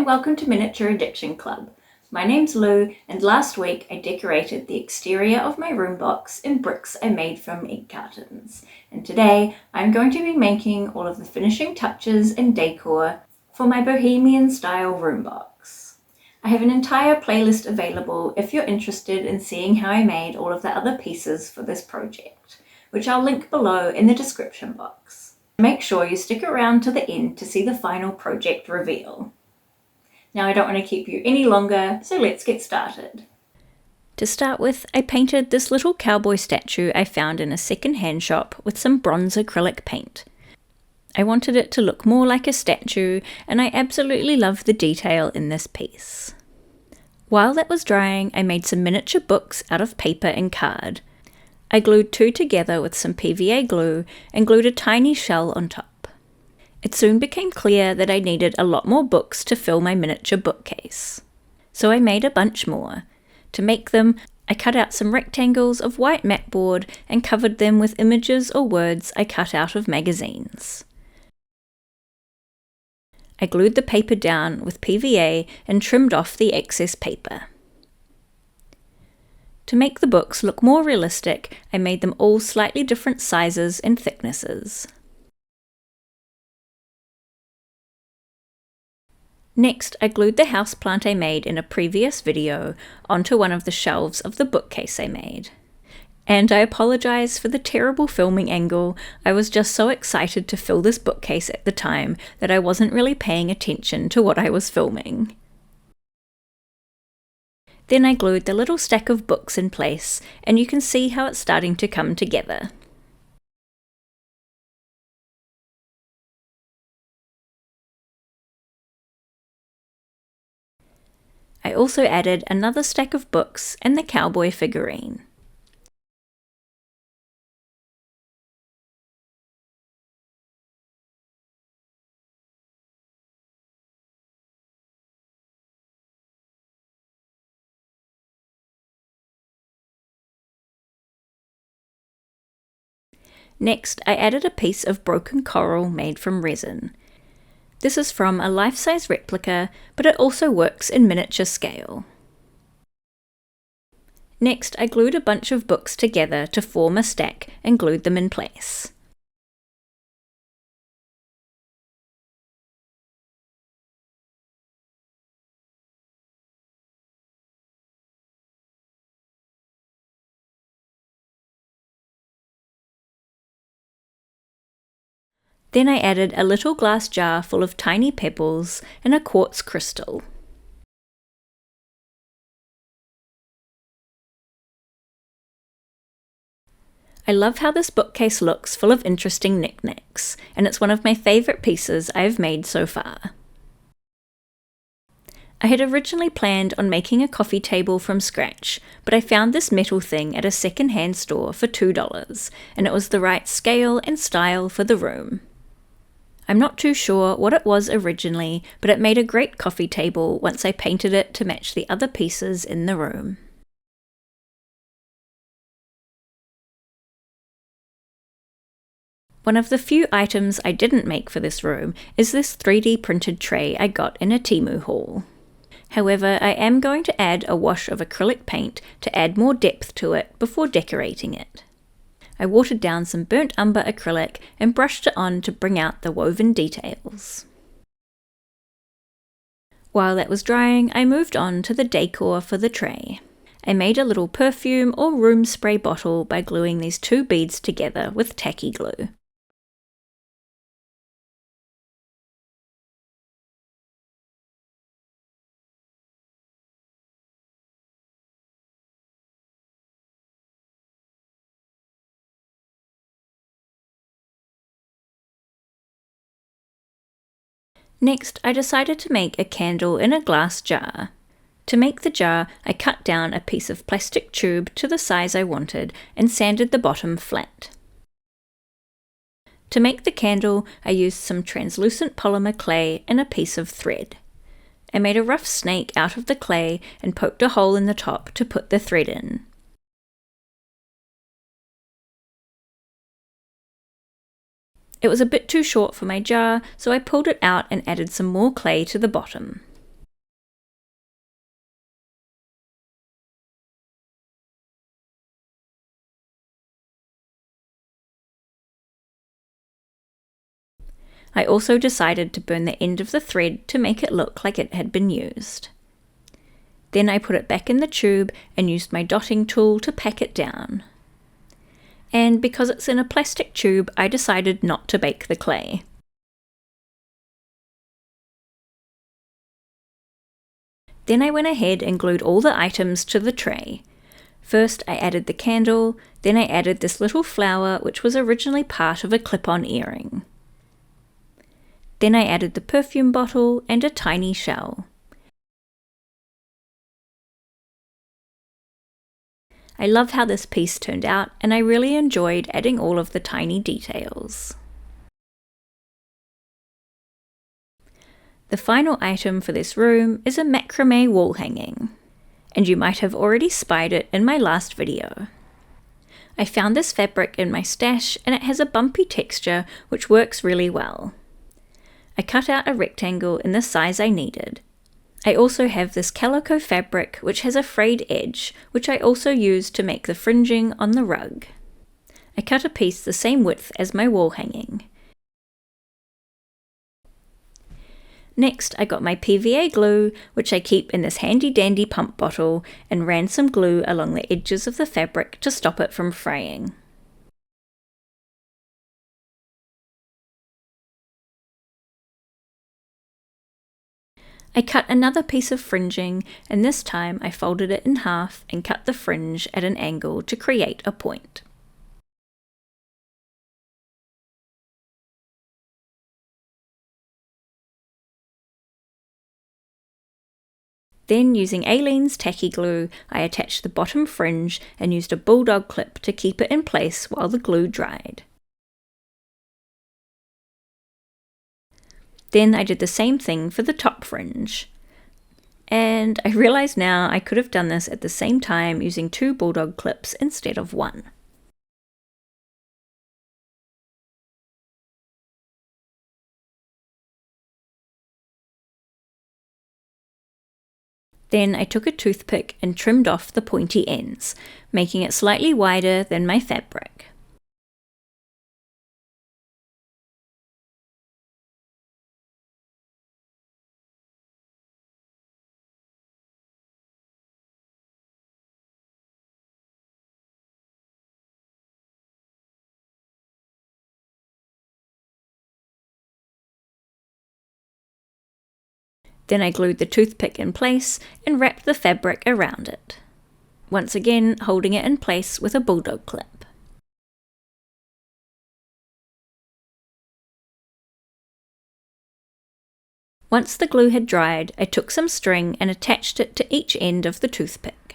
welcome to Miniature Addiction Club. My name's Lou, and last week I decorated the exterior of my room box in bricks I made from egg cartons. And today I'm going to be making all of the finishing touches and decor for my bohemian style room box. I have an entire playlist available if you're interested in seeing how I made all of the other pieces for this project, which I'll link below in the description box. Make sure you stick around to the end to see the final project reveal. Now I don't want to keep you any longer, so let's get started. To start with, I painted this little cowboy statue I found in a second-hand shop with some bronze acrylic paint. I wanted it to look more like a statue, and I absolutely love the detail in this piece. While that was drying, I made some miniature books out of paper and card. I glued two together with some PVA glue and glued a tiny shell on top. It soon became clear that I needed a lot more books to fill my miniature bookcase. So I made a bunch more. To make them, I cut out some rectangles of white mat board and covered them with images or words I cut out of magazines. I glued the paper down with PVA and trimmed off the excess paper. To make the books look more realistic, I made them all slightly different sizes and thicknesses. Next, I glued the houseplant I made in a previous video onto one of the shelves of the bookcase I made. And I apologize for the terrible filming angle. I was just so excited to fill this bookcase at the time that I wasn't really paying attention to what I was filming. Then I glued the little stack of books in place, and you can see how it's starting to come together. I also added another stack of books and the cowboy figurine. Next, I added a piece of broken coral made from resin. This is from a life-size replica, but it also works in miniature scale. Next, I glued a bunch of books together to form a stack and glued them in place. Then I added a little glass jar full of tiny pebbles and a quartz crystal. I love how this bookcase looks full of interesting knickknacks, and it's one of my favourite pieces I've made so far. I had originally planned on making a coffee table from scratch, but I found this metal thing at a second-hand store for $2, and it was the right scale and style for the room. I'm not too sure what it was originally, but it made a great coffee table once I painted it to match the other pieces in the room. One of the few items I didn't make for this room is this 3D printed tray I got in a Temu haul. However, I am going to add a wash of acrylic paint to add more depth to it before decorating it. I watered down some burnt umber acrylic and brushed it on to bring out the woven details. While that was drying, I moved on to the decor for the tray. I made a little perfume or room spray bottle by gluing these two beads together with tacky glue. Next, I decided to make a candle in a glass jar. To make the jar, I cut down a piece of plastic tube to the size I wanted and sanded the bottom flat. To make the candle, I used some translucent polymer clay and a piece of thread. I made a rough snake out of the clay and poked a hole in the top to put the thread in. It was a bit too short for my jar, so I pulled it out and added some more clay to the bottom. I also decided to burn the end of the thread to make it look like it had been used. Then I put it back in the tube and used my dotting tool to pack it down. And because it's in a plastic tube, I decided not to bake the clay. Then I went ahead and glued all the items to the tray. First I added the candle, then I added this little flower which was originally part of a clip-on earring. Then I added the perfume bottle and a tiny shell. I love how this piece turned out, and I really enjoyed adding all of the tiny details. The final item for this room is a macrame wall hanging, and you might have already spied it in my last video. I found this fabric in my stash and it has a bumpy texture which works really well. I cut out a rectangle in the size I needed. I also have this calico fabric which has a frayed edge, which I also used to make the fringing on the rug. I cut a piece the same width as my wall hanging. Next I got my PVA glue, which I keep in this handy dandy pump bottle, and ran some glue along the edges of the fabric to stop it from fraying. I cut another piece of fringing, and this time I folded it in half and cut the fringe at an angle to create a point. Then, using Aleene's tacky glue, I attached the bottom fringe and used a bulldog clip to keep it in place while the glue dried. Then I did the same thing for the top fringe. And I realise now I could have done this at the same time using 2 bulldog clips instead of 1. Then I took a toothpick and trimmed off the pointy ends, making it slightly wider than my fabric. Then I glued the toothpick in place and wrapped the fabric around it, once again holding it in place with a bulldog clip. Once the glue had dried, I took some string and attached it to each end of the toothpick.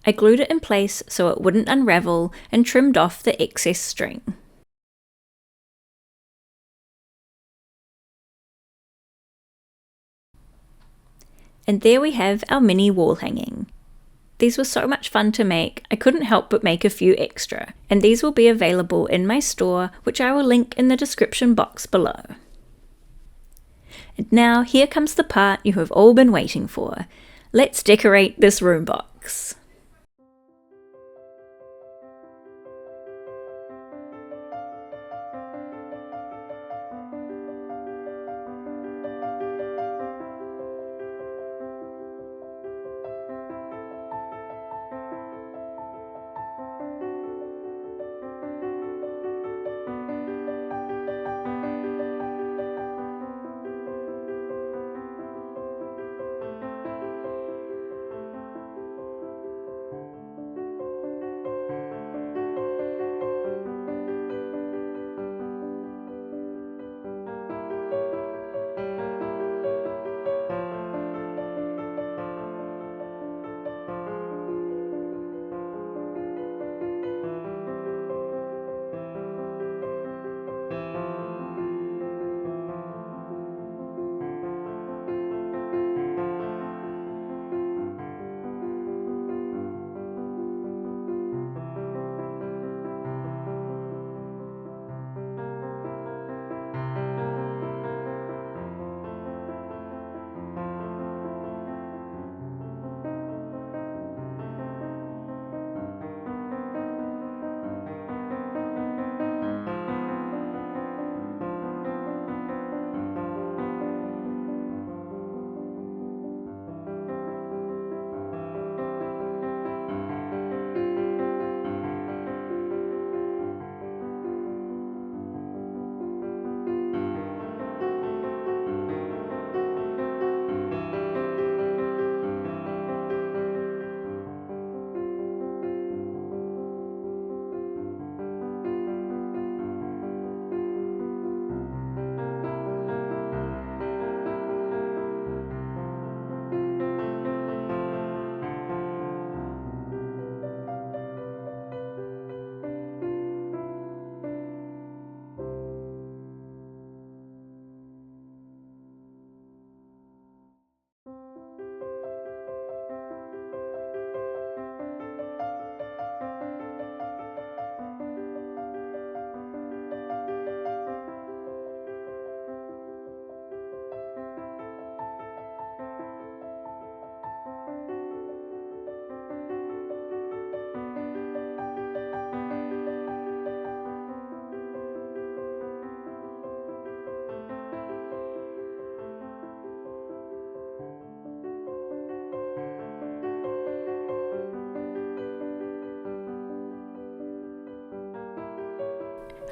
I glued it in place so it wouldn't unravel and trimmed off the excess string. And there we have our mini wall hanging. These were so much fun to make, I couldn't help but make a few extra, and these will be available in my store, which I will link in the description box below. And now here comes the part you have all been waiting for. Let's decorate this room box.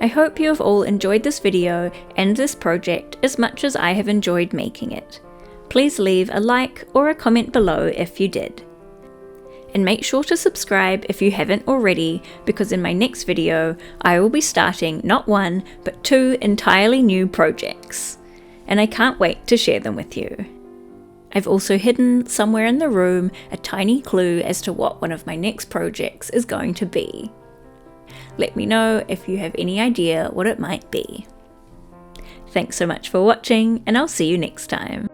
I hope you have all enjoyed this video and this project as much as I have enjoyed making it. Please leave a like or a comment below if you did. And make sure to subscribe if you haven't already, because in my next video I will be starting not one but 2 entirely new projects. And I can't wait to share them with you. I've also hidden somewhere in the room a tiny clue as to what one of my next projects is going to be. Let me know if you have any idea what it might be. Thanks so much for watching, and I'll see you next time.